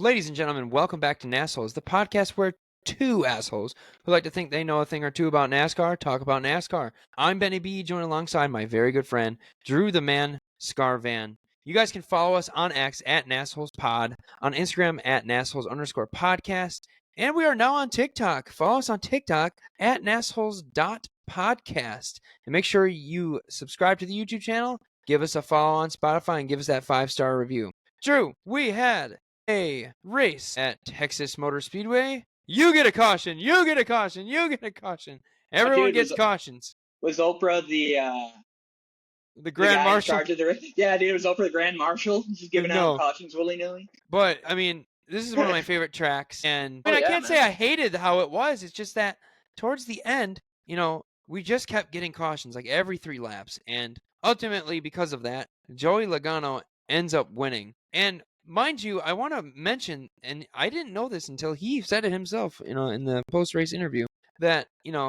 Ladies and gentlemen, welcome back to NASHoles, the podcast where two assholes who like to think they know a thing or two about NASCAR talk about NASCAR. I'm Benny B, joined alongside my very good friend, Drew the Man Scarvan. You guys can follow us on X at NASHolesPod, on Instagram at NASHoles_podcast, and we are now on TikTok. Follow us on TikTok at NASHoles.podcast. And make sure you subscribe to the YouTube channel, give us a follow on Spotify, and give us that 5-star review. Drew, we had a race at Texas Motor Speedway. You get a caution. You get a caution. You get a caution. Everyone gets cautions. Was Oprah the Grand Marshal? In charge of the race? Yeah, dude, was Oprah the Grand Marshal? Just giving out cautions willy-nilly? But, I mean, this is one of my favorite tracks. And I can't say I hated how it was. It's just that towards the end, we just kept getting cautions like every 3 laps. And ultimately, because of that, Joey Logano ends up winning. And mind you, I want to mention, and I didn't know this until he said it himself, in the post-race interview, that,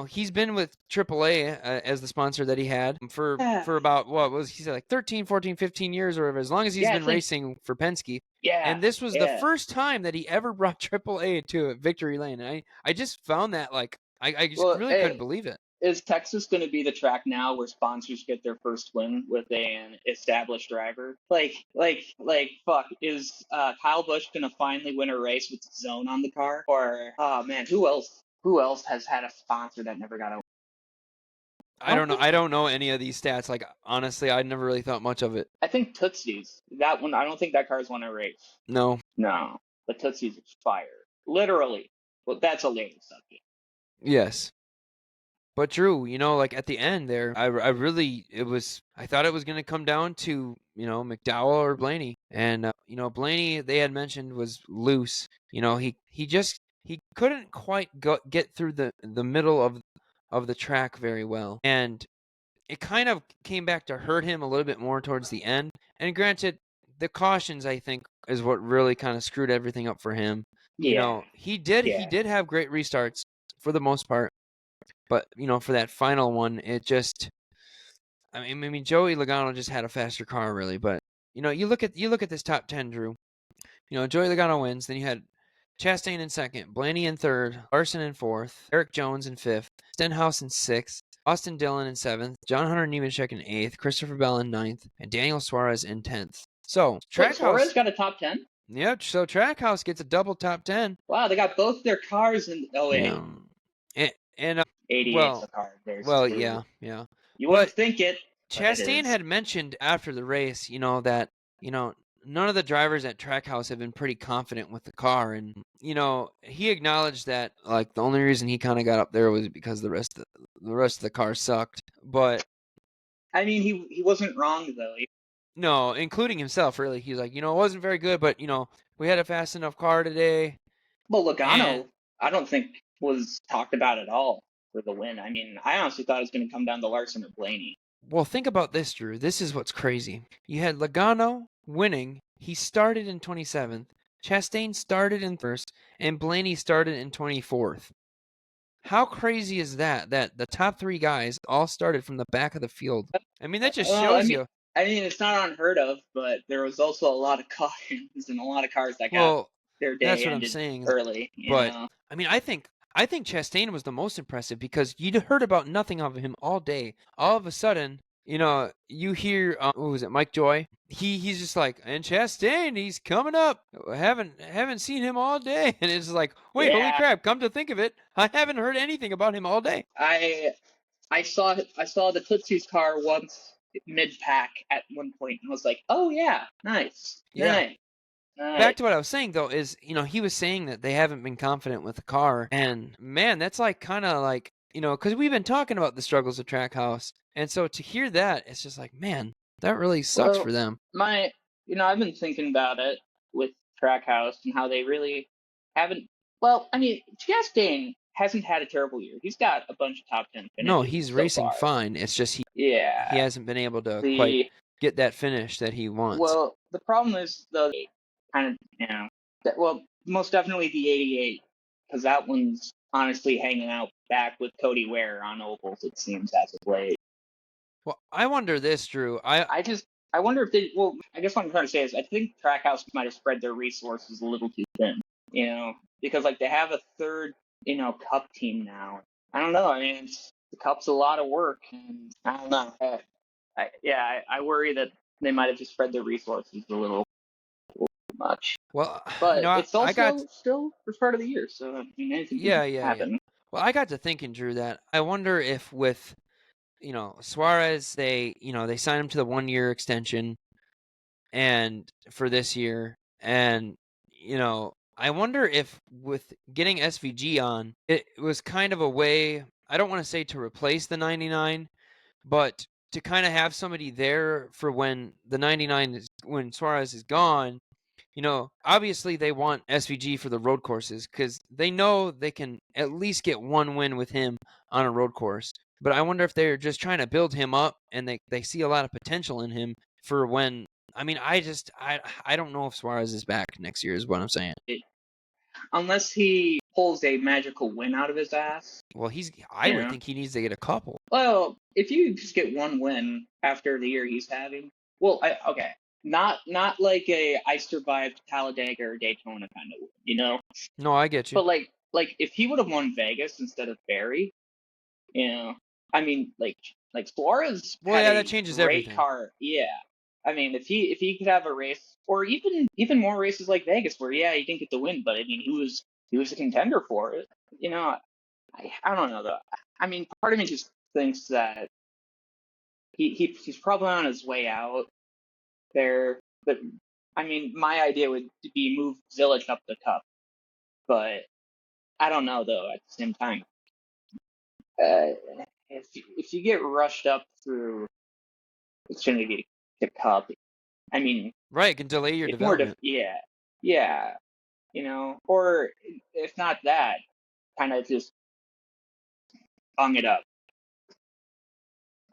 he's been with AAA as the sponsor that he had for about, what was he said, like 13, 14, 15 years or whatever, as long as he's been racing for Penske. Yeah. And this was the first time that he ever brought AAA to victory lane. And I just found that, like, I just really couldn't believe it. Is Texas going to be the track now where sponsors get their first win with an established driver? Like, fuck, is Kyle Busch going to finally win a race with Zone on the car? Or, oh man, who else has had a sponsor that never got a win? I don't know. I don't know any of these stats. Like, honestly, I never really thought much of it. I think Tootsie's. That one, I don't think that car's won a race. No. But Tootsie's is fire. Literally. Well, that's a later subject. Yes. But Drew, like at the end there, I thought it was going to come down to, McDowell or Blaney. And, Blaney, they had mentioned, was loose. He couldn't quite get through the middle of the track very well. And it kind of came back to hurt him a little bit more towards the end. And granted, the cautions, I think, is what really kind of screwed everything up for him. Yeah. He did have great restarts for the most part. But, for that final one, it just, I mean, Joey Logano just had a faster car, really. But, you look at this top 10, Drew. Joey Logano wins. Then you had Chastain in second, Blaney in third, Larson in fourth, Eric Jones in fifth, Stenhouse in sixth, Austin Dillon in seventh, John Hunter Nemechek in eighth, Christopher Bell in ninth, and Daniel Suarez in 10th. So, Trackhouse... Suarez got a top 10? Yep, so Trackhouse gets a double top 10. Wow, they got both their cars in... Oh, wait. And 88's a car. Yeah. You wouldn't think it. Chastain had mentioned after the race, that, none of the drivers at Trackhouse have been pretty confident with the car. And, he acknowledged that, like, the only reason he kind of got up there was because the rest of the car sucked. But... I mean, he wasn't wrong, though. No, including himself, really. He's like, it wasn't very good, but, we had a fast enough car today. Well, Logano, I don't think was talked about at all for the win. I mean, I honestly thought it was going to come down to Larson or Blaney. Well, think about this, Drew. This is what's crazy. You had Logano winning. He started in 27th. Chastain started in first, and Blaney started in 24th. How crazy is that the top 3 guys all started from the back of the field? I mean, that just shows you. I mean, it's not unheard of, but there was also a lot of cautions and a lot of cars that got their day that's what ended I'm saying. Early. But, I mean, I think Chastain was the most impressive because you'd heard about nothing of him all day. All of a sudden, you hear, what was it, Mike Joy? He's just like, and Chastain, he's coming up. I haven't seen him all day. And it's like, wait, holy crap, come to think of it, I haven't heard anything about him all day. I saw the Tootsie's car once mid-pack at one point and was like, oh yeah, nice. Nice. Back to what I was saying, though, is, he was saying that they haven't been confident with the car. And, man, that's like kind of like, because we've been talking about the struggles of Trackhouse. And so to hear that, it's just like, man, that really sucks for them. I've been thinking about it with Trackhouse and how they really haven't. Well, I mean, Chastain hasn't had a terrible year. He's got a bunch of top 10 finishes. No, he's racing fine. It's just he hasn't been able to quite get that finish that he wants. Well, the problem is the kind of, most definitely the 88, because that one's honestly hanging out back with Cody Ware on ovals, it seems, as of late. Well, I wonder this, Drew. I just I wonder if they. Well, I guess what I'm trying to say is, I think Trackhouse might have spread their resources a little too thin. Because like they have a third, Cup team now. I don't know. I mean, the Cup's a lot of work, and I don't know. I worry that they might have just spread their resources a little much. Well, But it's I got still the start of the year, so I mean, anything can yeah. happen. Well, I got to thinking, Drew, that I wonder if with Suarez, they sign him to the 1-year extension, and for this year, and I wonder if with getting SVG on, it was kind of a way. I don't want to say to replace the 99, but to kind of have somebody there for when the 99 is when Suarez is gone. Obviously they want SVG for the road courses because they know they can at least get one win with him on a road course. But I wonder if they're just trying to build him up and they see a lot of potential in him for when. I mean, I don't know if Suarez is back next year is what I'm saying. Unless he pulls a magical win out of his ass. Well, I would think he needs to get a couple. Well, if you just get one win after the year he's having, well, okay, not like a I survived Talladega or Daytona kind of win, No, I get you. But like if he would have won Vegas instead of Barry, I mean, like Suarez had that a changes great everything. car. Yeah. I mean, if he could have a race, or even more races like Vegas, where he didn't get the win, but I mean he was a contender for it. I don't know though. I mean, part of me just thinks that he's probably on his way out there. But I mean, my idea would be move Zillich up the Cup, but I don't know though. At the same time, if you get rushed up through Xfinity to Cup, I mean, right, it can delay your it's more development. yeah, or if not that, kind of just bung it up.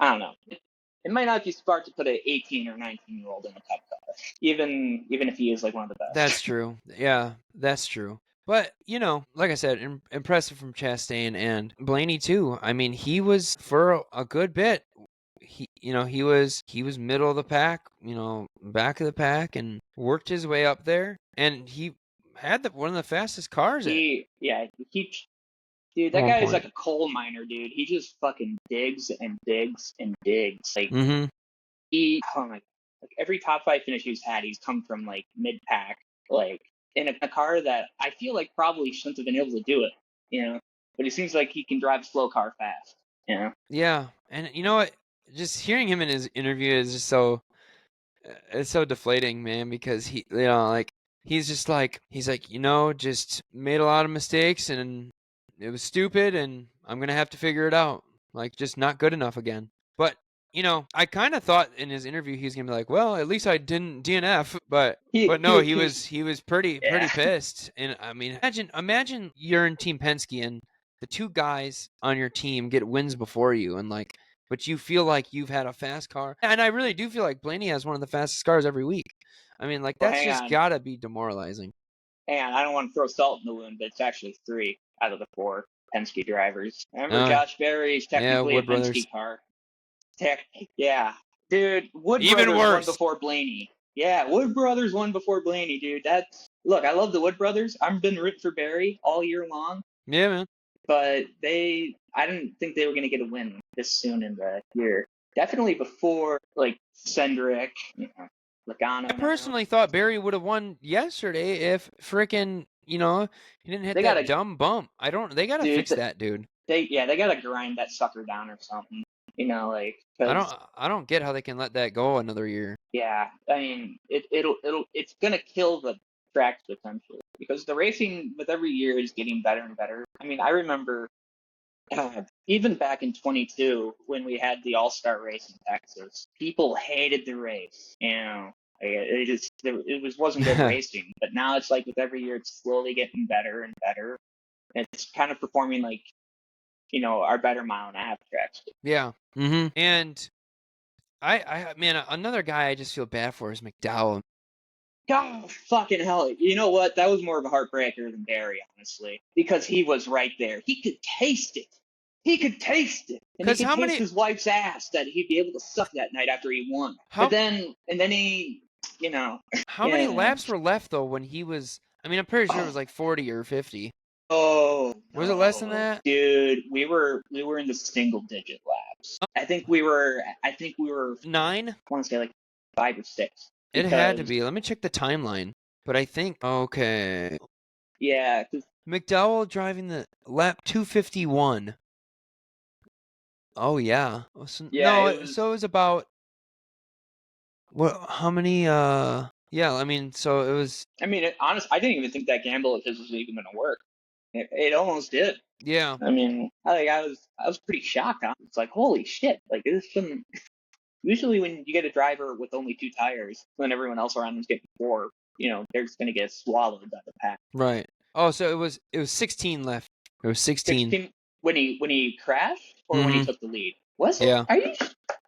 I don't know. It might not be smart to put an 18 or 19-year-old in a Cup car, even if he is like one of the best. That's true. Yeah, that's true. But, like I said, impressive from Chastain and Blaney too. I mean, he was for a good bit. He was middle of the pack, back of the pack, and worked his way up there. And he had one of the fastest cars. Dude, that guy is like a coal miner, dude. He just fucking digs and digs and digs. Like oh my, like every top 5 finish he's had, he's come from like mid pack, like in a car that I feel like probably shouldn't have been able to do it, But it seems like he can drive a slow car fast. Yeah, and you know what? Just hearing him in his interview is just so it's so deflating, man, because he's like just made a lot of mistakes and it was stupid and I'm going to have to figure it out. Like just not good enough again. But I kind of thought in his interview he was going to be like, "Well, at least I didn't DNF." But no, he was pretty pissed. And I mean, imagine you're in Team Penske and the two guys on your team get wins before you and but you feel like you've had a fast car. And I really do feel like Blaney has one of the fastest cars every week. I mean, that's just got to be demoralizing. And I don't want to throw salt in the wound, but it's actually 3 out of the 4 Penske drivers. Remember, Josh Berry's technically a Penske car. Yeah. Dude, Wood Brothers won before Blaney. Yeah, Wood Brothers won before Blaney, dude. Look, I love the Wood Brothers. I've been rooting for Berry all year long. Yeah, man. But I didn't think they were going to get a win this soon in the year. Definitely before, like, Cendric, Logano. I personally thought Berry would have won yesterday if frickin', he didn't hit that dumb bump. They got to fix that, dude. They got to grind that sucker down or something. I don't get how they can let that go another year. Yeah, I mean, it's gonna kill the track's potential because the racing with every year is getting better and better. I mean, I remember even back in 22 when we had the All-Star race in Texas, people hated the race. It wasn't good racing. But now it's like with every year, it's slowly getting better and better. And it's kind of performing like our better mile and a half tracks. Yeah. Mm-hmm. And man, another guy I just feel bad for is McDowell. God, fucking hell. You know what? That was more of a heartbreaker than Barry, honestly, because he was right there. He could taste it. he could taste it, and he 'Cause could how taste many his wife's ass that he'd be able to suck that night after he won. how And then he, you know, how many yeah. laps were left though when he was? I mean, I'm pretty sure it was Oh, like 40 or 50. oh Was it less than no, that? dude, we were in the single digit laps. I think we were 9? I want to say like 5 or 6 It had to because be. Let me check the timeline. But I think okay. yeah, 'cause McDowell driving the lap 251. Oh yeah. yeah, No, it was. so it was about what? How many? Yeah. I mean, so it was. I mean, I didn't even think that gamble of his was even going to work. It almost did. Yeah. I mean, I was pretty shocked. It's like, holy shit! Like this shouldn't. Usually, when you get a driver with only 2 tires, when everyone else around him's getting 4, they're just going to get swallowed by the pack. Right. Oh, so it was 16 left. It was 16. 16 when he crashed or when he Mm-hmm. took the lead. Was it? Yeah. Are you,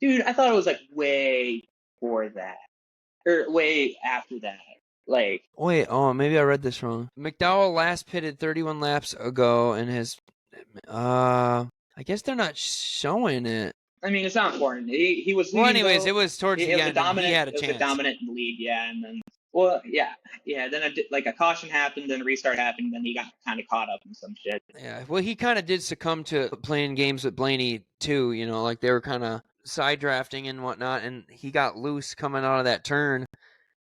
dude? I thought it was like way before that or way after that. Like, Wait. Oh, maybe I read this wrong. McDowell last pitted 31 laps ago, and his. I guess they're not showing it. I mean, it's not important. He was Well, leading anyways, it though. was towards It the was a end, and he dominant. had a It was a chance. dominant lead, yeah. And then, well, yeah. Then a caution happened, then a restart happened, then he got kind of caught up in some shit. Yeah. Well, he kind of did succumb to playing games with Blaney too. Like they were kind of side drafting and whatnot, and he got loose coming out of that turn,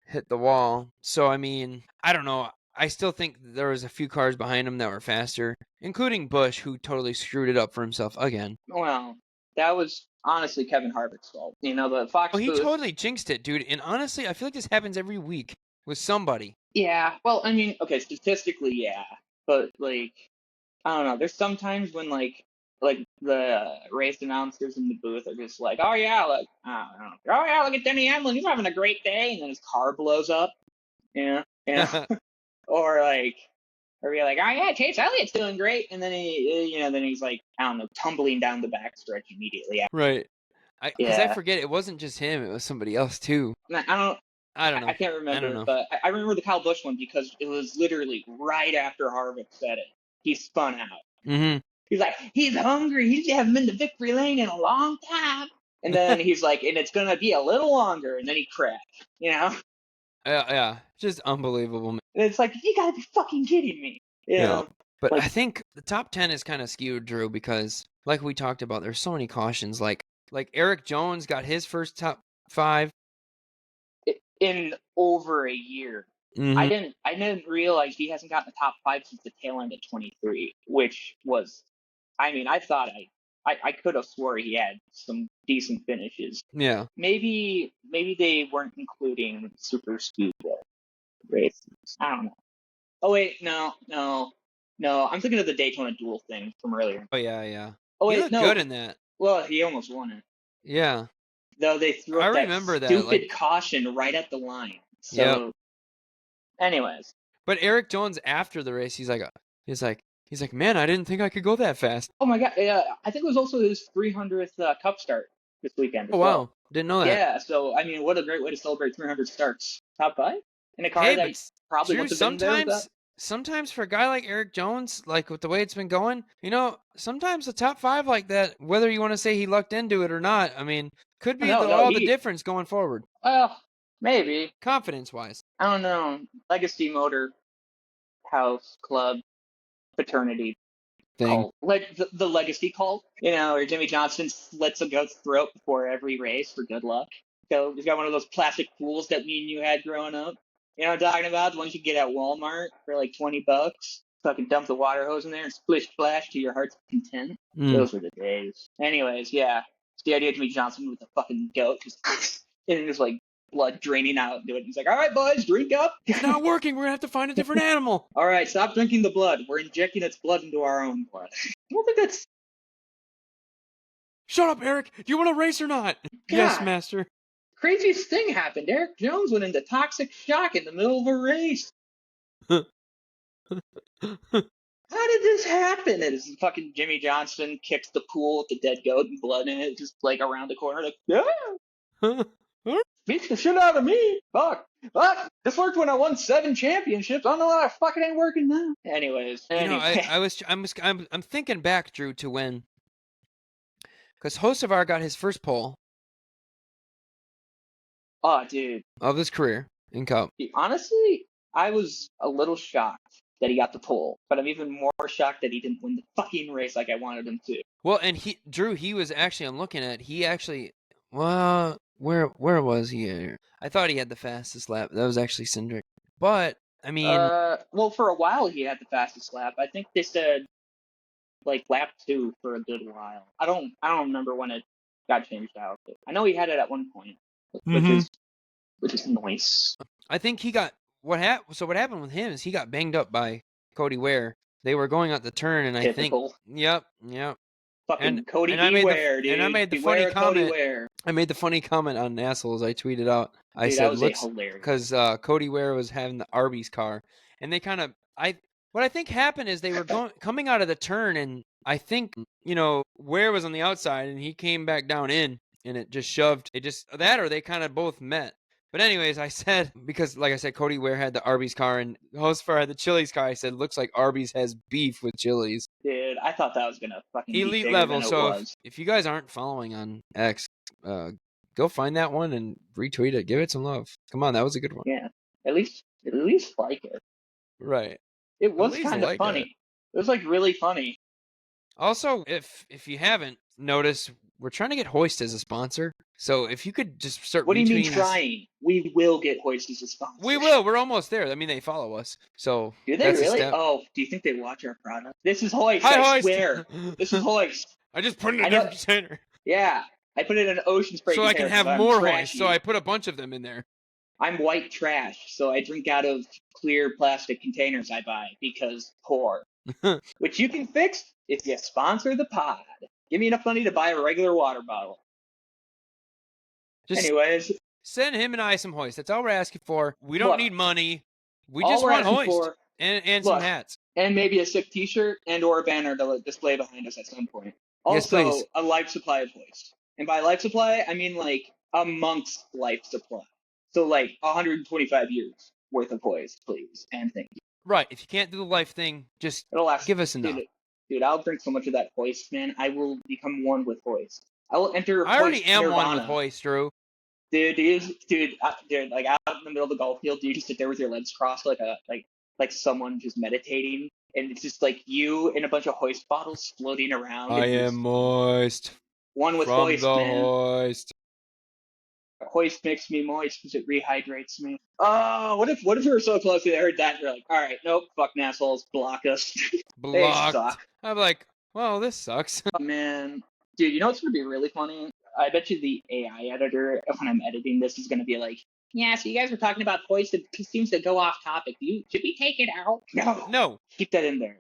hit the wall. So I mean, I don't know. I still think there was a few cars behind him that were faster, including Busch, who totally screwed it up for himself again. Well, that was honestly Kevin Harvick's fault. The Fox Oh, he booth. totally jinxed it, dude. And honestly, I feel like this happens every week with somebody. Yeah. Well, I mean, okay, statistically, yeah, but like, I don't know. There's sometimes when like the race announcers in the booth are just like, oh yeah, like, I don't know. Oh yeah, look at Denny Hamlin, he's having a great day, and then his car blows up. Yeah. Or like, or you're like, oh yeah, Chase Elliott's doing great, and then then he's like, I don't know, tumbling down the backstretch immediately after. Right. Because I Yeah. forget it wasn't just him; it was somebody else too. I don't. I don't I know. can't I don't remember, know. but I remember the Kyle Busch one because it was literally right after Harvick said it. He spun out. Mm-hmm. He's like, he's hungry. He hasn't been to victory lane in a long time. And then he's like, and it's gonna be a little longer. And then he crashed. Yeah, just unbelievable. And it's like, you gotta be fucking kidding me. Yeah. But Like, I think the top 10 is kind of skewed, Drew, because like we talked about, there's so many cautions. Like Eric Jones got his first top 5. in over a year. Mm-hmm. I didn't realize he hasn't gotten the top 5 since the tail end of 23, which was, I mean, I thought I could have swore he had some decent finishes. Yeah. Maybe they weren't including Super Speedway races. I don't know. Oh wait, no. I'm thinking of the Daytona Duel thing from earlier. Oh yeah. Oh He wait, looked no. good in that. Well, he almost won it. Yeah. Though they threw I up that remember that, stupid caution right at the line. So, anyways. But Eric Jones after the race, he's like, man, I didn't think I could go that fast. Oh my god! I think it was also his 300th Cup start this weekend. Oh wow, didn't know that. Yeah, so I mean, what a great way to celebrate 300 starts. Top 5 in a car Hey, that but probably Drew, wouldn't have been there without. sometimes for a guy like Eric Jones, like with the way it's been going, sometimes the top 5 like that, whether you want to say he lucked into it or not, I mean, could be the difference going forward. Well, maybe. Confidence-wise. I don't know. Legacy Motor House Club fraternity Thing. cult, like the legacy cult, where Jimmy Johnson slits a goat's throat before every race for good luck. So he's got one of those plastic pools that me and you had growing up. You know what I'm talking about? The ones you get at Walmart for like $20. Fucking dump the water hose in there and splish splash to your heart's content. Those were the days. Anyways, yeah. It's the idea of Jimmy Johnson with a fucking goat and just like blood draining out into it. He's like, all right, boys, drink up. It's not working. We're going to have to find a different animal. All right, stop drinking the blood. We're injecting its blood into our own blood. I don't think that's... Shut up, Eric. Do you want to race or not? God. Yes, master. Craziest thing happened. Eric Jones went into toxic shock in the middle of a race. How did this happen? And it's fucking Jimmy Johnson kicks the pool with the dead goat and blood in it, just like around the corner, like, yeah. Beats the shit out of me. Fuck. This worked when I won 7 championships. I don't know why fucking ain't working now. Anyways. I'm thinking back, Drew, to when because Hocevar got his first pole. Oh, dude. Of his career in Cup. Honestly, I was a little shocked that he got the pole, but I'm even more shocked that he didn't win the fucking race like I wanted him to. Well, and Drew, he was actually, I'm looking at, well, where was he? I thought he had the fastest lap. That was actually Cindric. But, I mean... well, for a while he had the fastest lap. I think they said, like, lap 2 for a good while. I don't remember when it got changed out. I know he had it at one point, which is nice. I think he got... what happened with him is he got banged up by Cody Ware. They were going out the turn, and Typical. I think... Yep. Fucking Cody Ware, dude. And I made the funny comment. I made the funny comment on NASholes. I tweeted out. I said, that was hilarious. Because Cody Ware was having the Arby's car, and they kind of... what I think happened is they were coming out of the turn, and I think, Ware was on the outside, and he came back down in, and it just shoved. Or they kind of both met. But anyways, I said, because like I said, Cody Ware had the Arby's car and Hocevar had the Chili's car. I said, looks like Arby's has beef with Chili's. Dude, I thought that was going to fucking elite be level. Than so it was. if you guys aren't following on X, go find that one and retweet it. Give it some love. Come on, that was a good one. Yeah, at least like it. Right. It was kind of funny. It was like really funny. Also, if you haven't noticed, we're trying to get Hoist as a sponsor. So if you could just start. What do you mean trying? We will get Hoist as a sponsor. We will. We're almost there. I mean, they follow us. So do they really? Oh, do you think they watch our product? This is Hoist. Hi, I Hoist. swear. This is Hoist. I just put it in a different container. Yeah, I put it in an ocean spray. So I can have more Hoist. So I put a bunch of them in there. I'm white trash, so I drink out of clear plastic containers I buy because poor. Which you can fix if you sponsor the pod. Give me enough money to buy a regular water bottle. Anyways. Send him and I some Hoist. That's all we're asking for. We don't need money. We just want Hoist. And some hats. And maybe a sick t-shirt and or a banner to display behind us at some point. Also, yes, a life supply of Hoist. And by life supply, I mean like a month's life supply. So like 125 years worth of Hoist, please. And thank you. Right. If you can't do the life thing, just give us enough. Dude, I'll drink so much of that Hoist, man. I will become one with Hoist. I will enter. I already am Nirvana. One with Hoist, Drew. Dude, like out in the middle of the golf field, you just sit there with your legs crossed, like someone just meditating, and it's just like you and a bunch of Hoist bottles floating around. I am moist. One with from Hoist, the man. Hoist. Hoist makes me moist because it rehydrates me. Oh, what if we were so close they heard that and they're like, all right, nope, fuck NASholes, block us. They suck. I'm like, well, this sucks. Oh, man. Dude, you know what's going to be really funny? I bet you the AI editor, when I'm editing this, is going to be like, yeah, so you guys were talking about Hoist. It seems to go off topic. Should we take it out? No. Keep that in there.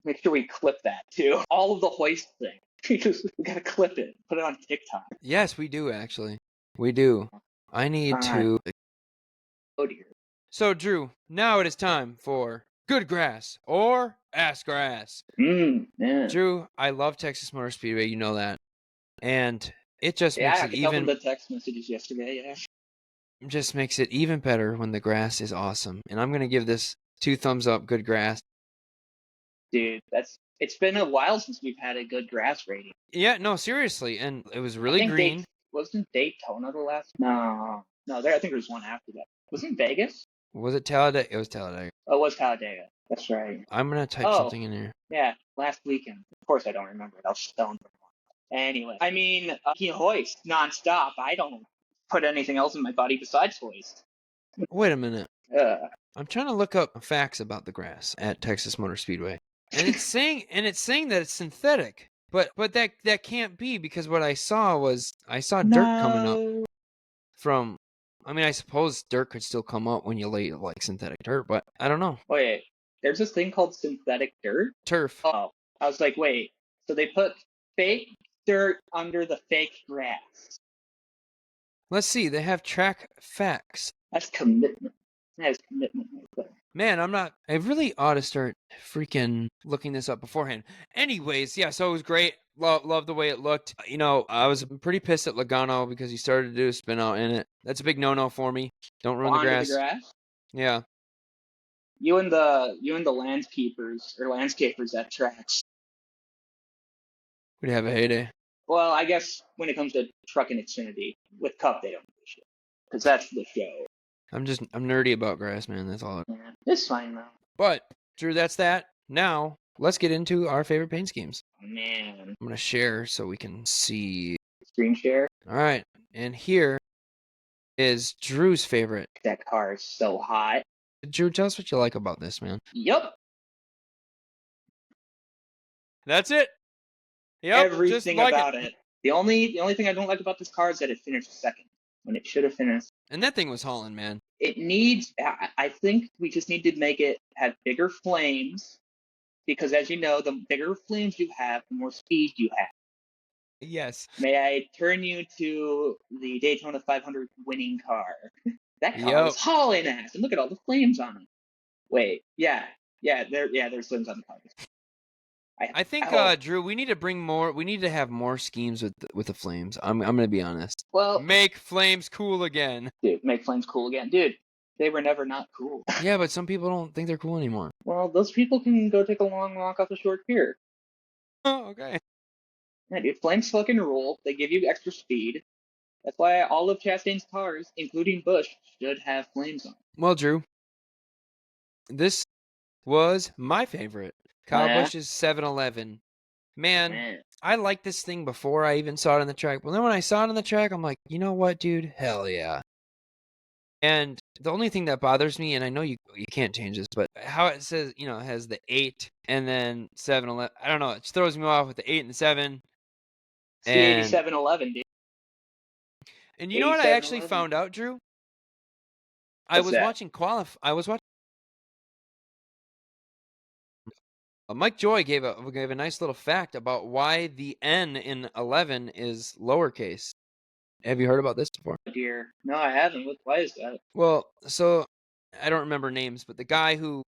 Make sure we clip that, too. All of the Hoist thing. We got to clip it. Put it on TikTok. Yes, we do, actually. We do. I need to... Oh, dear. So, Drew, now it is time for Good Grass or Ass Grass. Yeah. Drew, I love Texas Motor Speedway. You know that. And it just makes it even... the text messages yesterday, yeah. Just makes it even better when the grass is awesome. And I'm going to give this 2 thumbs up, Good Grass. Dude, it's been a while since we've had a good grass rating. Yeah, no, seriously. And it was really green. Wasn't Daytona the last? No, I think there was one after that. Wasn't Vegas? Was it Talladega? It was Talladega. Oh, it was Talladega. That's right. I'm going to type something in here. Yeah, last weekend. Of course I don't remember it. I was stoned. Anyway, I mean, Hoist nonstop. I don't put anything else in my body besides Hoist. Wait a minute. I'm trying to look up facts about the grass at Texas Motor Speedway. And it's saying that it's synthetic. But that can't be, because what I saw dirt coming up from... I mean, I suppose dirt could still come up when you lay like synthetic dirt, but I don't know. Wait, there's this thing called synthetic dirt? Turf. Oh, I was like, wait, so they put fake dirt under the fake grass. Let's see, they have track facts. That's commitment. That is commitment right there. Man, I really ought to start freaking looking this up beforehand. Anyways, yeah, so it was great. Love the way it looked. You know, I was pretty pissed at Logano because he started to do a spin out in it. That's a big no-no for me. Don't ruin the grass. Yeah. You and the landscapers at tracks. We'd have a heyday. Well, I guess when it comes to truck and Xfinity, with Cup they don't do shit because that's the show. I'm nerdy about grass, man. That's all. Yeah, it's fine though. But Drew, that's that. Now let's get into our favorite paint schemes. Man, I'm gonna share so we can see. Screen share. All right, and here is Drew's favorite. That car is so hot. Drew, tell us what you like about this, man. Yup. That's it. Yep. Everything like about it. The only thing I don't like about this car is that it finished second when it should have finished. And that thing was hauling, man. It needs. I think we just need to make it have bigger flames, because as you know, the bigger flames you have, the more speed you have. Yes. May I turn you to the Daytona 500 winning car? That car was hauling ass, and look at all the flames on it. Wait, there's flames on the car. I think, Drew, we need to bring more. We need to have more schemes with the flames. I'm gonna be honest. Well, make flames cool again. Dude, make flames cool again, dude. They were never not cool. Yeah, but some people don't think they're cool anymore. Well, those people can go take a long walk off a short pier. Oh, okay. Yeah, dude, flames fucking rule. They give you extra speed. That's why all of Chastain's cars, including Busch, should have flames on. Well, Drew, this was my favorite. Kyle Busch's 711. Man, I liked this thing before I even saw it on the track. But then when I saw it on the track, I'm like, you know what, dude? Hell yeah. And the only thing that bothers me, and I know you can't change this, but how it says, it has the 8 and then 711. I don't know. It just throws me off with the 8 and 7. It's the 8711, dude. And you know what I actually found out, Drew? I was watching Mike Joy gave a nice little fact about why the N in 11 is lowercase. Have you heard about this before? Oh dear. No, I haven't. Why is that? Well, so I don't remember names, but the guy who,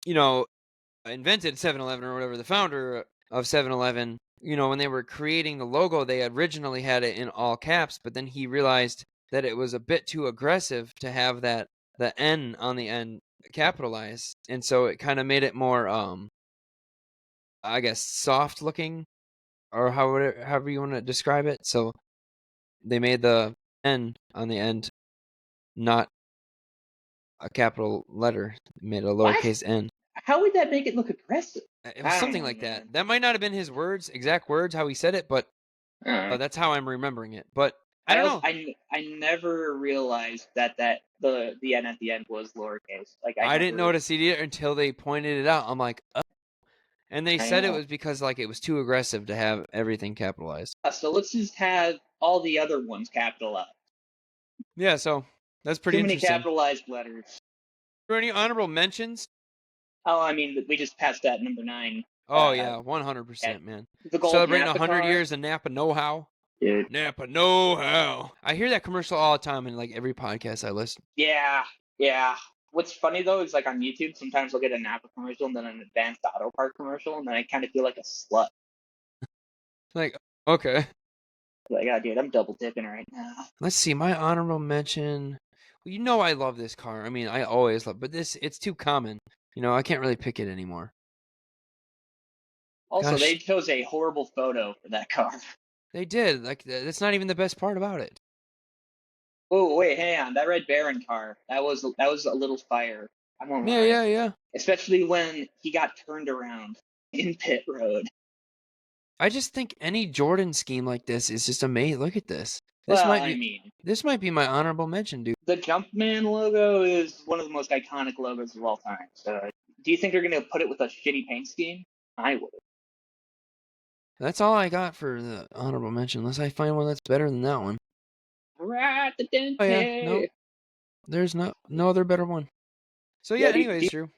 invented 7-Eleven or whatever, the founder of 7-Eleven, when they were creating the logo, they originally had it in all caps, but then he realized that it was a bit too aggressive to have the N on the end capitalized, and so it kind of made it more I guess soft looking, or however you want to describe it. So they made the N on the end not a capital letter, made a lowercase n. How would that make it look aggressive? It was something like that. That might not have been his exact words, how he said it, but that's how I'm remembering it. But I don't know. I never realized that the N at the end was lowercase. Like I didn't notice it either until they pointed it out. I'm like, oh. And they said it was because it was too aggressive to have everything capitalized. So let's just have all the other ones capitalized. Yeah, so that's pretty interesting. Too many capitalized letters. Are there any honorable mentions? Oh, I mean, we just passed that number 9. Oh, yeah, 100%, man. Celebrating 100 years of Napa know-how. Dude. Napa know-how. I hear that commercial all the time in, every podcast I listen. Yeah. What's funny, though, is, on YouTube, sometimes I'll get a Napa commercial and then an Advanced Auto Part commercial, and then I kind of feel like a slut. Okay. Oh, dude, I'm double dipping right now. Let's see, my honorable mention. Well, I love this car. I mean, I always love, but it's too common. I can't really pick it anymore. Also, they chose a horrible photo for that car. They did. That's not even the best part about it. Oh, wait, hang on. That Red Baron car, that was a little fire. I won't lie. Yeah. Especially when he got turned around in pit road. I just think any Jordan scheme like this is just amazing. Look at this. This might be my honorable mention, dude. The Jumpman logo is one of the most iconic logos of all time. So, do you think they're going to put it with a shitty paint scheme? I would. That's all I got for the honorable mention, unless I find one that's better than that one. Right, the Dente. Oh, yeah. Nope. There's no other better one. So, anyways, Drew.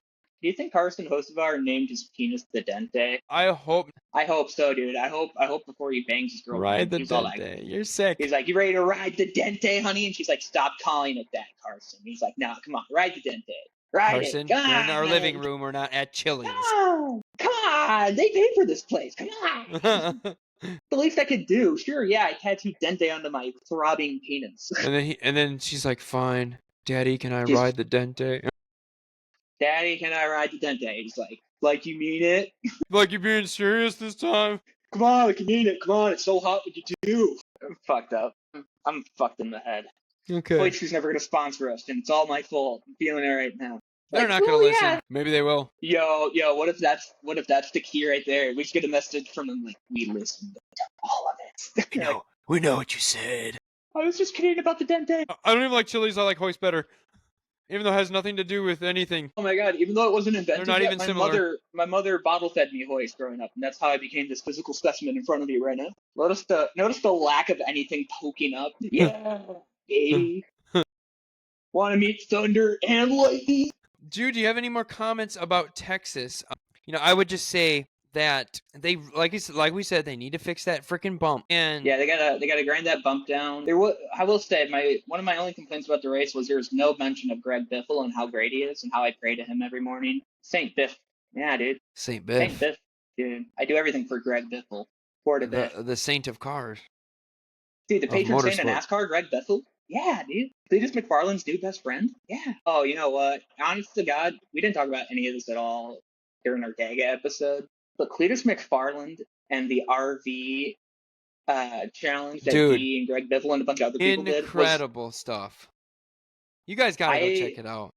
Do you think Carson Hocevar named his penis the Dente? I hope so, dude. I hope before he bangs his girlfriend. Ride the Dente. You're sick. He's like, you ready to ride the Dente, honey? And she's like, stop calling it that, Carson. He's like, no, come on, ride the Dente. Ride Carson, it. Come we're on, in our living room. We're not at Chili's. Come on. They paid for this place. Come on. The least I could do. Sure, yeah, I tattooed Dente onto my throbbing penis. And then she's like, fine. Daddy, can I ride the Dente? Daddy, can I ride the Dente? He's like, Like you mean it? Like you being serious this time? Come on, like you mean it. Come on, it's so hot what you do. I'm fucked up. I'm fucked in the head. Okay. Hoyt's never gonna sponsor us, and it's all my fault. I'm feeling it right now. They're not gonna listen. Maybe they will. Yo, what if that's the key right there? We should get a message from them like, we listened to all of it. We know what you said. I was just kidding about the dente. I don't even like chilies. I like Hoist better. Even though it has nothing to do with anything. Oh my god, even though it wasn't invented They're not yet, even similar. my mother bottle fed me Hoist growing up, and that's how I became this physical specimen in front of you right now. Notice the lack of anything poking up. Yeah, baby. Want to meet thunder and lightning? Dude, do you have any more comments about Texas? I would just say that they, like we said, they need to fix that freaking bump. And yeah, they gotta grind that bump down. I will say, one of my only complaints about the race was there was no mention of Greg Biffle and how great he is and how I pray to him every morning. Saint Biff, yeah, dude. Saint Biff, dude. I do everything for Greg Biffle. For the saint of cars. Dude, the patron saint of NASCAR, Greg Biffle. Yeah, dude. Cletus McFarland's new best friend? Yeah. Oh, you know what? Honest to God, we didn't talk about any of this at all during our Gaga episode. But Cletus McFarland and the RV challenge that G and Greg Biffle and a bunch of other people did. Incredible stuff. You guys gotta go check it out.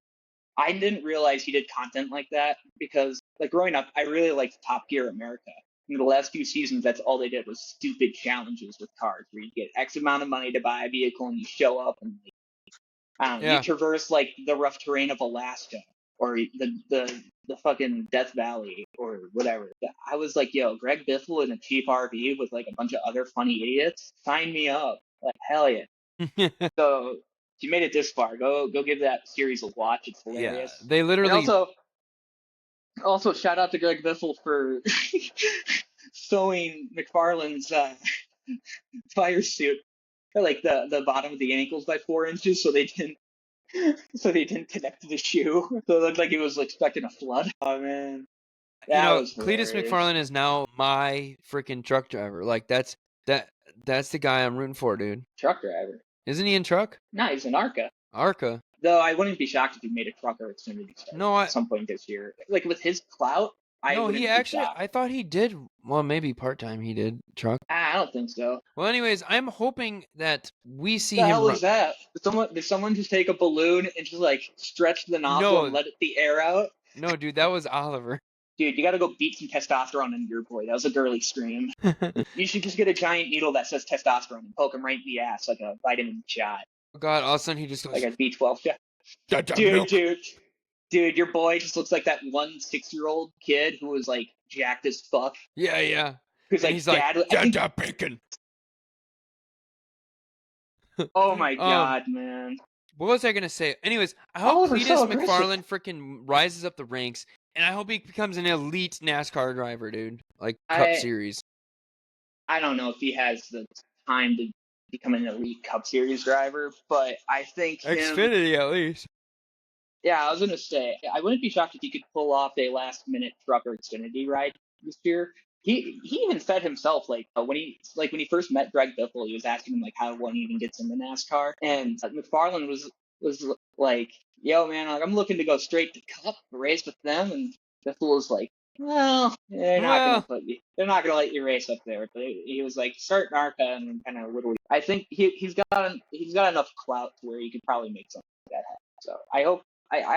I didn't realize he did content like that because, like, growing up, I really liked Top Gear America. In the last few seasons, that's all they did was stupid challenges with cars where you get X amount of money to buy a vehicle and you show up and you traverse like the rough terrain of Alaska or the fucking Death Valley or whatever. I was like, yo, Greg Biffle in a cheap RV with like a bunch of other funny idiots, sign me up. Like, hell yeah. So if you made it this far, go give that series a watch. It's hilarious. Yeah, they literally. And also, shout out to Greg Biffle for sewing McFarland's fire suit, like the bottom of the ankles by 4 inches, so they didn't connect to the shoe. So it looked like he was expecting a flood. Oh man, Cletus McFarland is now my freaking truck driver. Like that's the guy I'm rooting for, dude. Truck driver? Isn't he in truck? No, he's in ARCA. ARCA. Though I wouldn't be shocked if he made a trucker Xfinity start at some point this year. Like with his clout, I thought he did. Well, maybe part-time he did truck. I don't think so. Well, anyways, I'm hoping that we see him. The hell is that? Did someone just take a balloon and just like stretch the nozzle and let the air out? No, dude, that was Oliver. Dude, you gotta go beat some testosterone into your boy. That was a girly scream. You should just get a giant needle that says testosterone and poke him right in the ass like a vitamin shot. Oh God, all of a sudden he just goes... Like a B12 shot. Dude, your boy just looks like that 6-year-old kid who was like jacked as fuck. Yeah. Who's like, Dad, bacon. Oh my God, man. What was I gonna say? Anyways, I hope Cletus McFarland freaking rises up the ranks, and I hope he becomes an elite NASCAR driver, dude. Like Cup Series. I don't know if he has the time to become an elite Cup Series driver, but I think Xfinity at least. Yeah, I was gonna say I wouldn't be shocked if he could pull off a last-minute trucker Xfinity ride this year. He even said himself when he first met Greg Biffle, he was asking him like how one even gets into NASCAR, and McFarland was like, "Yo, man, like I'm looking to go straight to Cup, race with them," and Biffle was like, "Well, they're not gonna let you race up there." But he was like, "Start in ARCA and kind of whittle." I think he's got enough clout to where he could probably make something like that happen. So I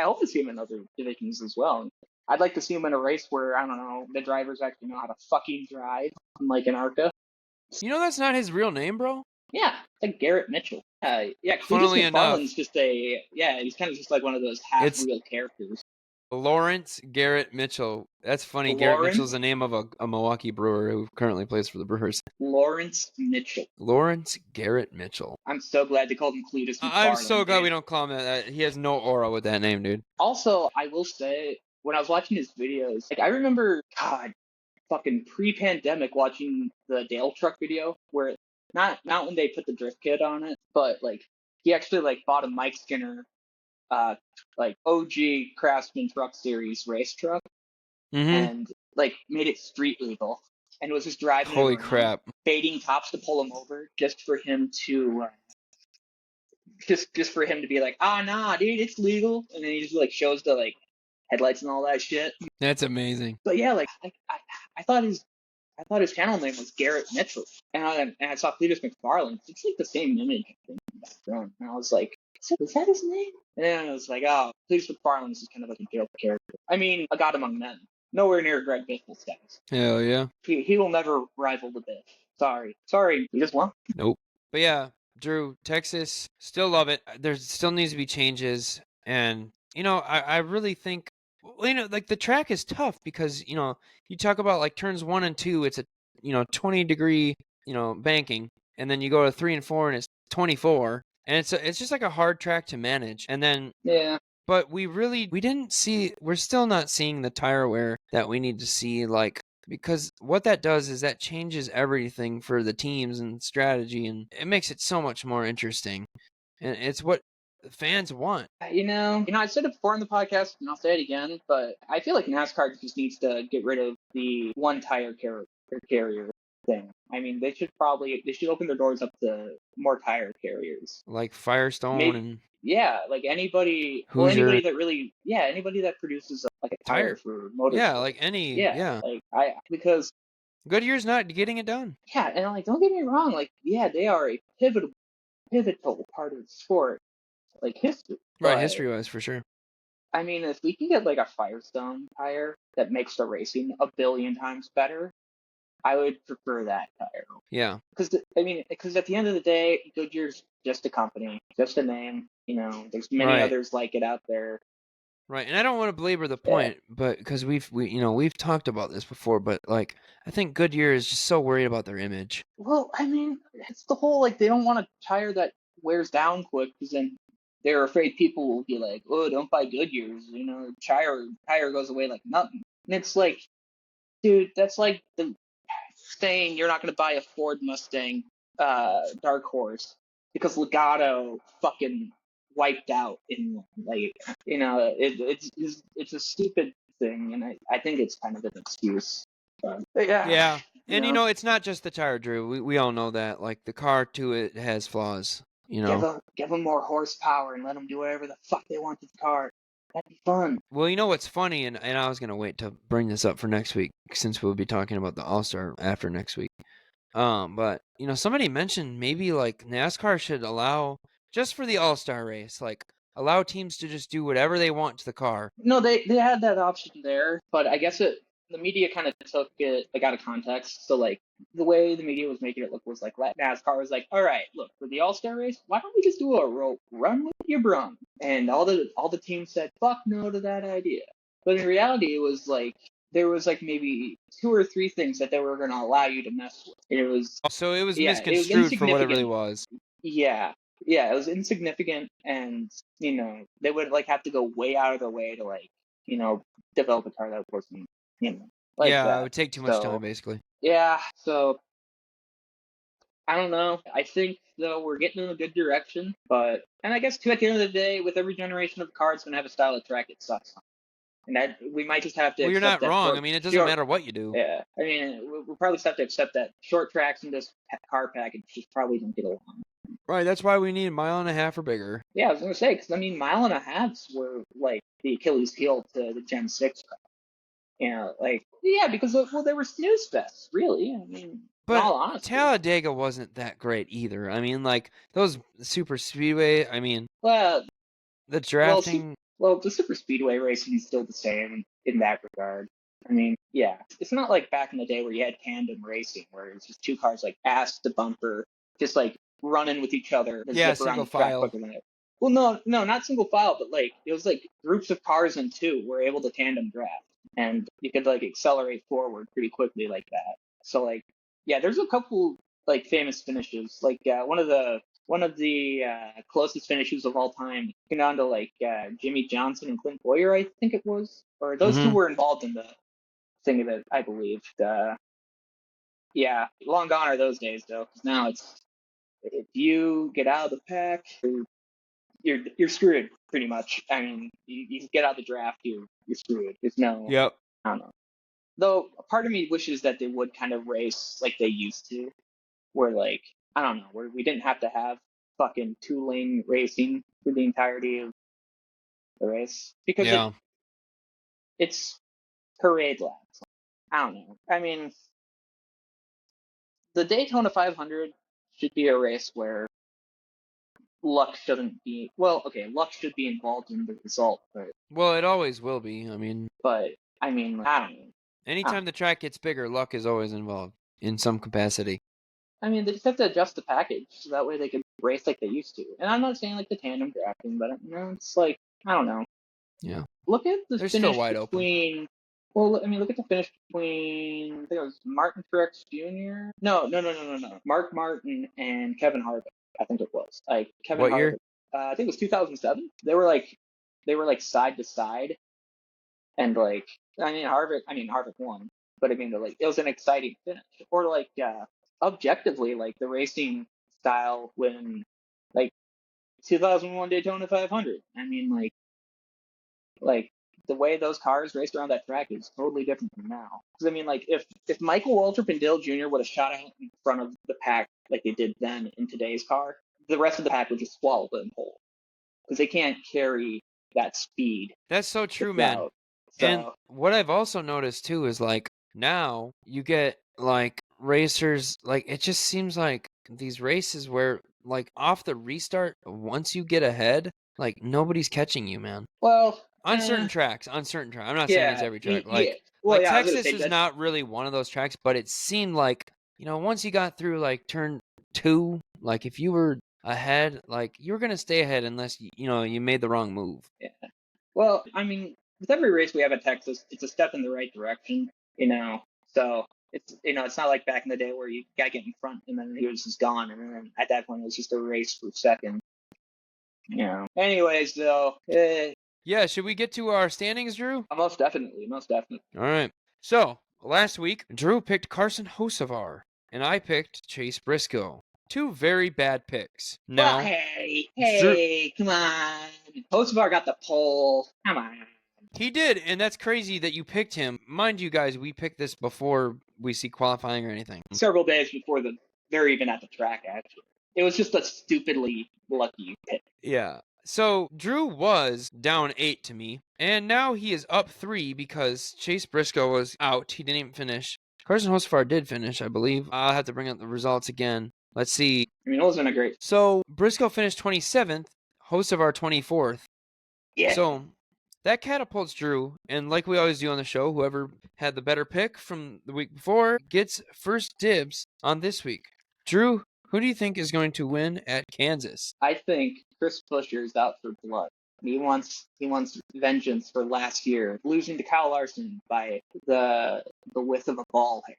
hope to see him in other divisions as well. I'd like to see him in a race where, I don't know, the drivers actually know how to fucking drive, unlike in ARCA. You know that's not his real name, bro? Yeah, it's like Garrett Mitchell. Cletus McFarland's he's kind of just like one of those half-real characters. Lawrence Garrett Mitchell. That's funny. Garrett Mitchell's the name of a Milwaukee Brewer who currently plays for the Brewers. Lawrence Mitchell. Lawrence Garrett Mitchell. I'm so glad they called him Cletus McFarland. I'm so glad we don't call him that. He has no aura with that name, dude. Also, I will say, when I was watching his videos, like I remember, God, fucking pre-pandemic watching the Dale Truck video where not when they put the drift kit on it, but like he actually like bought a Mike Skinner like OG Craftsman Truck Series race truck and like made it street legal and was just driving holy crap, baiting cops to pull him over just for him to just for him to be like, nah dude, it's legal, and then he just like shows the like headlights and all that shit. That's amazing. But yeah, like I thought his channel name was Garrett Mitchell, and I saw Cletus McFarland. It's like the same image in the background, and I was like, is that his name? And then I was like, oh, Cletus McFarland is kind of like a joke character. I mean, a god among men, nowhere near Greg Biffle's status. Hell yeah. He will never rival the Biff. Sorry, he just won. Nope. But yeah, Drew, Texas, still love it. There still needs to be changes, and I really think, like the track is tough because you talk about like turns 1 and 2, it's a 20-degree banking, and then you go to 3 and 4 and it's 24, and it's just like a hard track to manage. And then Yeah. But we're still not seeing the tire wear that we need to see, like, because what that does is that changes everything for the teams and strategy, and it makes it so much more interesting. And it's what the fans want. I said it before in the podcast, and I'll say it again, but I feel like NASCAR just needs to get rid of the one tire carrier thing. I mean, they should open their doors up to more tire carriers, like Firestone. Maybe, and like anybody, Hoosier. anybody that produces like a tire for motorsport. Yeah, like any. Yeah. Like because Goodyear's not getting it done. Yeah, and like don't get me wrong, like they are a pivotal part of the sport, like history. Right, history-wise, for sure. I mean, if we can get like a Firestone tire that makes the racing a billion times better, I would prefer that tire. Yeah. Because at the end of the day, Goodyear's just a company, just a name. There's many others like it out there. Right, and I don't want to belabor the point, but because we've talked about this before, but like I think Goodyear is just so worried about their image. Well, I mean, it's the whole like they don't want a tire that wears down quick because then they're afraid people will be like, oh, don't buy Goodyears. Tire goes away like nothing. And it's like, dude, that's like the saying you're not going to buy a Ford Mustang Dark Horse because Legato fucking wiped out in one. Like, it's a stupid thing, and I think it's kind of an excuse. But yeah. Yeah. And it's not just the tire, Drew. We all know that. Like the car too, it has flaws. Give them more horsepower and let them do whatever the fuck they want to the car. That'd be fun. Well, what's funny, and I was gonna wait to bring this up for next week since we'll be talking about the All-Star after next week. But somebody mentioned maybe like NASCAR should allow, just for the All-Star race, like allow teams to just do whatever they want to the car. No, they had that option there, but I guess the media kind of took it like out of context. So like the way the media was making it look was like NASCAR was like, all right, look, for the All-Star race, why don't we just do a run with your brum? And all the teams said fuck no to that idea. But in reality, it was like there was like maybe 2 or 3 things that they were going to allow you to mess with. It was misconstrued for what it really was. Yeah, it was insignificant, and they would like have to go way out of their way to like develop a car that wasn't like that. It would take too much time, basically. Yeah, so I don't know. I think though we're getting in a good direction, and I guess too at the end of the day, with every generation of car, it's gonna have a style of track it sucks on. And that we might just have to. Well, you're not wrong. I mean, it doesn't matter what you do. Yeah, I mean, we'll probably just have to accept that short tracks in this car package just probably don't get along. Right, that's why we need a mile and a half or bigger. Yeah, I was gonna say, because I mean, mile and a halves were like the Achilles heel to the Gen 6 car. Because they were snooze fests, really. I mean, but in all honesty, Talladega wasn't that great either. I mean, like those super speedway. I mean, the drafting. Well, the super speedway racing is still the same in that regard. I mean, yeah, it's not like back in the day where you had tandem racing, where it's just 2 cars like ass to bumper, just like running with each other. Yeah, single file. Well, no, not single file, but like it was like groups of cars in 2 were able to tandem draft, and you could like accelerate forward pretty quickly like that. So like, yeah, there's a couple like famous finishes. Like one of the closest finishes of all time came down to like Jimmy Johnson and Clint Boyer, I think it was, or those 2 were involved in the thing of it, I believe. Yeah, long gone are those days though, because now it's if you get out of the pack, you're screwed pretty much. I mean, you get out of the draft, you're screwed. There's no. Yep. I don't know. Though a part of me wishes that they would kind of race like they used to, where like I don't know, where we didn't have to have fucking 2-lane racing for the entirety of the race, because it's parade laps. I don't know. I mean, the Daytona 500 should be a race where luck shouldn't be. Well, okay, luck should be involved in the result, Well, it always will be. but I mean, I don't know. Anytime the track gets bigger, luck is always involved in some capacity. I mean, they just have to adjust the package so that way they can race like they used to. And I'm not saying like the tandem drafting, but it's like, I don't know. Yeah. Look at the They're finish still wide between. Well, I mean, look at the finish between. I think it was Martin Truex Jr. No. Mark Martin and Kevin Harvick. I think it was like Kevin What Harvick. year? I think it was 2007. They were like side to side, and like Harvick won, but I mean, it was an exciting finish. Or like objectively, like the racing style when like 2001 Daytona 500. I mean, like the way those cars raced around that track is totally different from now. Because I mean, like if Michael Waltrip and Dale Jr. would have shot out in front of the pack like they did then in today's car, the rest of the pack would just swallow them whole because they can't carry that speed. That's so true, man. So, and what I've also noticed too is like now you get like racers, like it just seems like these races where like off the restart, once you get ahead, like nobody's catching you, man. Well, on certain tracks. I'm not saying it's every track. Well, Texas is not really one of those tracks, but it seemed like, once you got through like turn 2, like if you were ahead, like you were gonna stay ahead unless you made the wrong move. Yeah. Well, I mean, with every race we have at Texas, it's a step in the right direction, So it's not like back in the day where you got to get in front and then he was just gone, and then at that point it was just a race for second. Anyways, though. Yeah, should we get to our standings, Drew? Most definitely. All right. So last week, Drew picked Carson Hocevar, and I picked Chase Briscoe. 2 very bad picks. Now, well, hey, come on. Hocevar got the pole. Come on. He did, and that's crazy that you picked him. Mind you, guys, we picked this before we see qualifying or anything. Several days before they're even at the track, actually. It was just a stupidly lucky pick. Yeah. So Drew was down 8 to me, and now he is up 3 because Chase Briscoe was out. He didn't even finish. Carson Hocevar did finish, I believe. I'll have to bring up the results again. Let's see. I mean, it wasn't a great. So Briscoe finished 27th, Hocevar 24th. Yeah. So that catapults Drew, and like we always do on the show, whoever had the better pick from the week before gets first dibs on this week. Drew, who do you think is going to win at Kansas? I think Chris Buescher is out for blood. He wants vengeance for last year, losing to Kyle Larson by the width of a ball hair.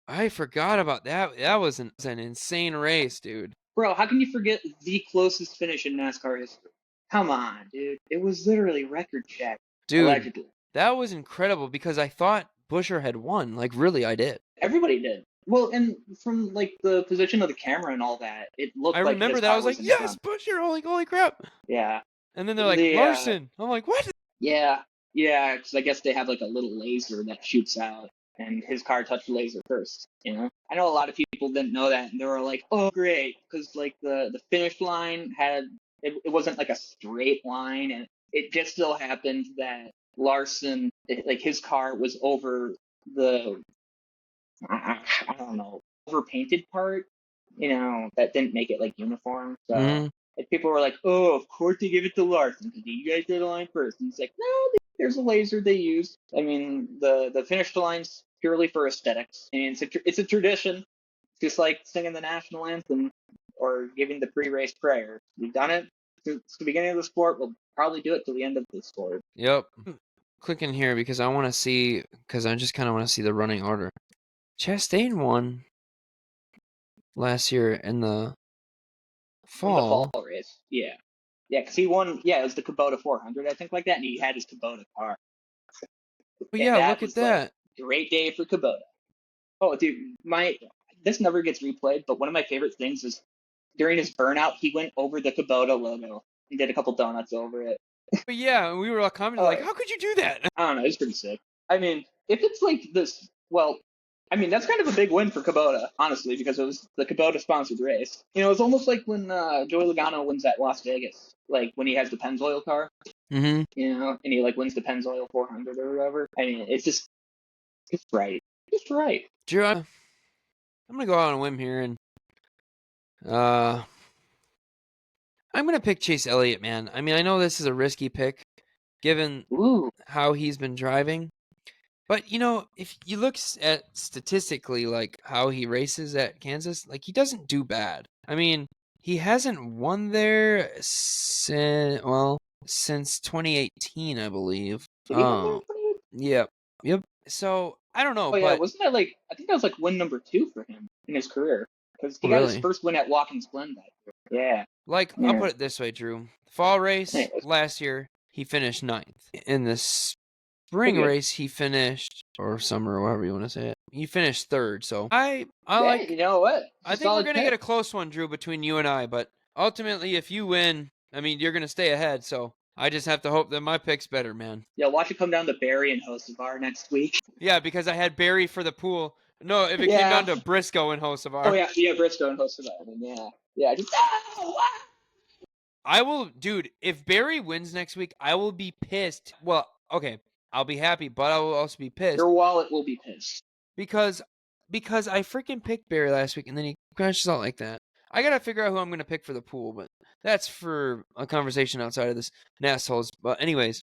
I forgot about that. That was an insane race, dude. Bro, how can you forget the closest finish in NASCAR history? Come on, dude. It was literally record check. Dude, allegedly. That was incredible because I thought Buescher had won. Like, really, I did. Everybody did. Well, and from like the position of the camera and all that, it looked like. I remember that. I was like, yes, Buescher! Holy crap! Yeah. And then they're like, Larson. I'm like, what? Yeah, because I guess they have like a little laser that shoots out, and his car touched the laser first. I know a lot of people didn't know that, and they were like, oh, great, because like the finish line had it wasn't like a straight line, and it just so happened that Larson, like his car was over the I don't know, overpainted part, that didn't make it like uniform. So people were like, oh, of course they give it to Larson because you guys did the line first. And it's like, no, there's a laser they used. I mean, the finish line's purely for aesthetics, and it's a tradition, just like singing the national anthem or giving the pre-race prayer. We've done it since the beginning of the sport. We'll probably do it till the end of the sport. Yep. Click in here because I want to see, because I just kind of want to see the running order. Chastain won last year in the fall. The fall race, yeah, because he won. Yeah, it was the Kubota 400, I think, like that, and he had his Kubota car. But yeah, look at that. Like, great day for Kubota. Oh, dude, this never gets replayed, but one of my favorite things is during his burnout, he went over the Kubota logo and did a couple donuts over it. But yeah, we were all commenting like, how could you do that? I don't know, it's pretty sick. I mean, if it's like this, well, I mean, that's kind of a big win for Kubota, honestly, because it was the Kubota-sponsored race. It's almost like when Joey Logano wins at Las Vegas, like when he has the Pennzoil car. Mm-hmm. You know, and he like wins the Pennzoil 400 or whatever. I mean, it's right. Just right. Drew, I'm gonna go out on a whim here, and I'm gonna pick Chase Elliott, man. I mean, I know this is a risky pick, given how he's been driving. But, you know, if you look at statistically, like, how he races at Kansas, like, he doesn't do bad. I mean, he hasn't won there since 2018, I believe. Did he win there? Yep. Yep. So, I don't know, Oh yeah, but wasn't that like, I think that was like win number 2 for him in his career, because he got his really, first win at Watkins Glen that year. Yeah. like, I'll put it this way, Drew. Fall race Anyways, last year, he finished 9th. In the spring pretty good. race, he finished, or summer, or however you want to say it, he finished 3rd. So I Hey, like. you know what? I think we're gonna get a close one, Drew, between you and I. But ultimately, if you win, I mean, you're gonna stay ahead. So I just have to hope that my pick's better, man. Yeah, watch it come down to Barry and Hocevar next week. Yeah, because I had Barry for the pool. No, if it came down to Briscoe and Hocevar. Oh yeah, Briscoe and Hocevar. I mean, yeah. Just I will, dude. If Barry wins next week, I will be pissed. Well, okay, I'll be happy, but I will also be pissed. Your wallet will be pissed because I freaking picked Barry last week, and then he crashes out like that. I gotta figure out who I'm gonna pick for the pool, but that's for a conversation outside of this NASHoles. But anyways,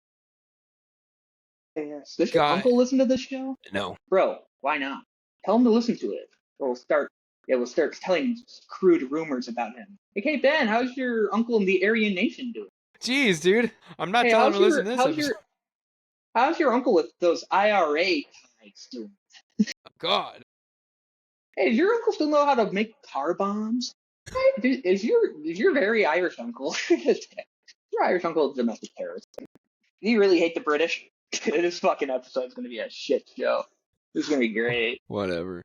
yes. Does your uncle listen to this show? No, bro. Why not? Tell him to listen to it. We'll start telling crude rumors about him. Like, hey Ben, how's your uncle in the Aryan Nation doing? Jeez, dude, I'm not telling him to listen to this episode. How's your uncle with those IRA ties doing? God. Hey, does your uncle still know how to make car bombs? Is your very Irish uncle? Your Irish uncle is a domestic terrorist. Do you really hate the British? This fucking episode's gonna be a shit show. This is gonna be great. Whatever.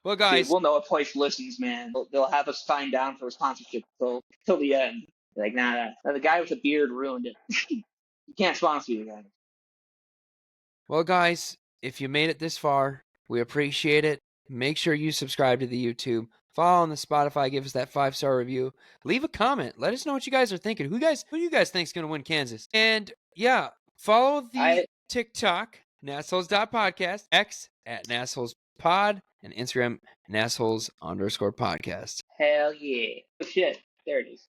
Well, guys, dude, we'll know what place listens, man. They'll have us sign down for sponsorship till the end. Like, nah, the guy with the beard ruined it. You can't sponsor you guys. Well, guys, if you made it this far, we appreciate it. Make sure you subscribe to the YouTube. Follow on the Spotify. Give us that 5-star review. Leave a comment. Let us know what you guys are thinking. Who do you guys think is going to win Kansas? And yeah, follow the TikTok, NASHoles.podcast, X at NASHolespod, and Instagram, NASHoles_podcast. Hell yeah. Oh, shit. There it is.